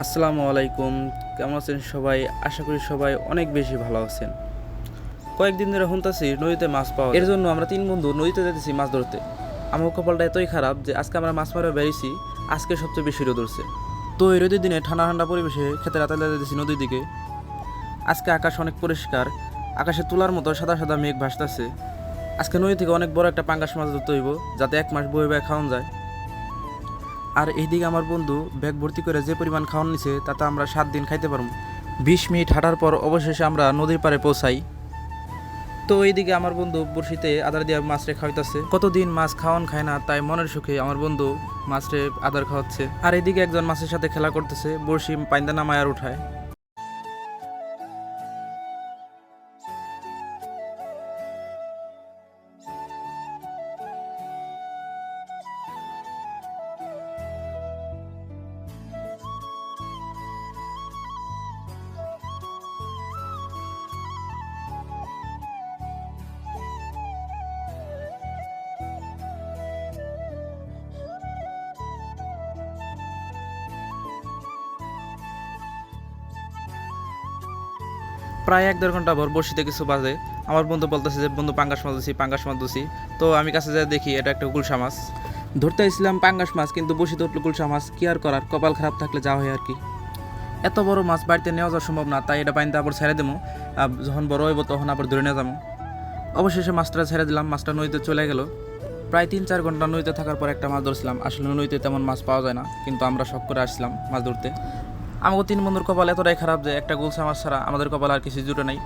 আসসালামু আলাইকুম। কেমন আছেন সবাই? আশা করি সবাই অনেক বেশি ভালো আছেন। কয়েকদিন ধরে শুনতেছি নদীতে মাছ পাওয়া যায়। এর জন্য আমরা তিন বন্ধু নদীতে যেতেছি মাছ ধরতে। আমার কপালটা এতই খারাপ যে আজকে আমরা মাছ মারা বেরিয়েছি, আজকে সবচেয়ে বেশি রোদ উঠছে। তো এই রোদের দিনে ঠান্ডা ঠান্ডা পরিবেশে খেতে রাতে যেতেছি নদীর দিকে। আজকে আকাশ অনেক পরিষ্কার, আকাশে তুলার মতো সাদা সাদা মেঘ ভাসতেছে। আজকে নদী থেকে অনেক বড় একটা পাঙ্গাস মাছ ধরতে হইব, যাতে 1 মাস বয়ে বয়ে খাওয়ান যায়। আর এইদিকে আমার বন্ধু ব্যাগ ভর্তি করে যে পরিমাণ খাওয়ান নিছে তাতে আমরা 7 দিন খাইতে পারবো। 20 মিনিট হাঁটার পর অবশেষে আমরা নদীর পাড়ে পৌঁছাই। তো এইদিকে আমার বন্ধু বড়শিতে আদার দিয়ে মাছরে খাওয়াইতেছে। কতদিন মাছ খাওয়ান খায় না, তাই মনের সুখে আমার বন্ধু মাছরে আদার খাওয়াচ্ছে। আর এইদিকে একজন মাছের সাথে খেলা করতেছে, বড়শি পাইন্দা নামায় আর উঠায়। প্রায় 1-1.5 ঘন্টা ভর বড়শিতে কিছু বাজে। আমার বন্ধু বলতেছে যে বন্ধু পাঙ্গাস মাছ ধরছি, পাঙ্গাস মাছ ধরছি। তো আমি কাছে যাই দেখি এটা একটা গুলশা মাছ। ধরতে আসছিলাম পাঙ্গাস মাছ, কিন্তু বড়শিতে উঠলো গুলশা মাছ। কি আর করার, কপাল খারাপ থাকলে যা হয় আর কি। এত বড় মাছ বাড়িতে নেওয়া যাওয়া সম্ভব না, তাই এটা পানিতে আবার ছেড়ে দেবো। যখন বড় হইব তখন আবার ধরে নিয়ে যাবো। অবশেষে মাছটা ছেড়ে দিলাম, মাছটা নদীতে চলে গেল। প্রায় 3-4 ঘন্টা নদীতে থাকার পর একটা মাছ ধরছিলাম। আসলে নদীতে তেমন মাছ পাওয়া যায় না, কিন্তু আমরা শখ করে আসছিলাম মাছ ধরতে। আমাকে 3 বন্ধুর কপাল এতটাই খারাপ যে একটা গুলশা মাছ ছাড়া আমাদের কপাল আর কিছু জুটে নাই।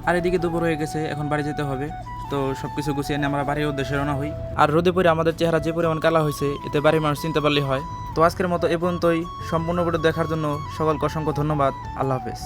আর এদিকে দুপুর হয়ে গেছে, এখন বাড়ি যেতে হবে। তো সব কিছু গুছিয়ে নিয়ে আমরা বাড়ির উদ্দেশ্যে রওনা হই। আর রোদে পরে আমাদের চেহারা যে পরিমাণ কালা হয়েছে, এতে বাড়ির মানুষ চিনতে পারলেই হয়। তো আজকের মতো এ পর্যন্তই। সম্পূর্ণ ভিডিও দেখার জন্য সকলকে অসংখ্য ধন্যবাদ। আল্লাহ হাফেজ।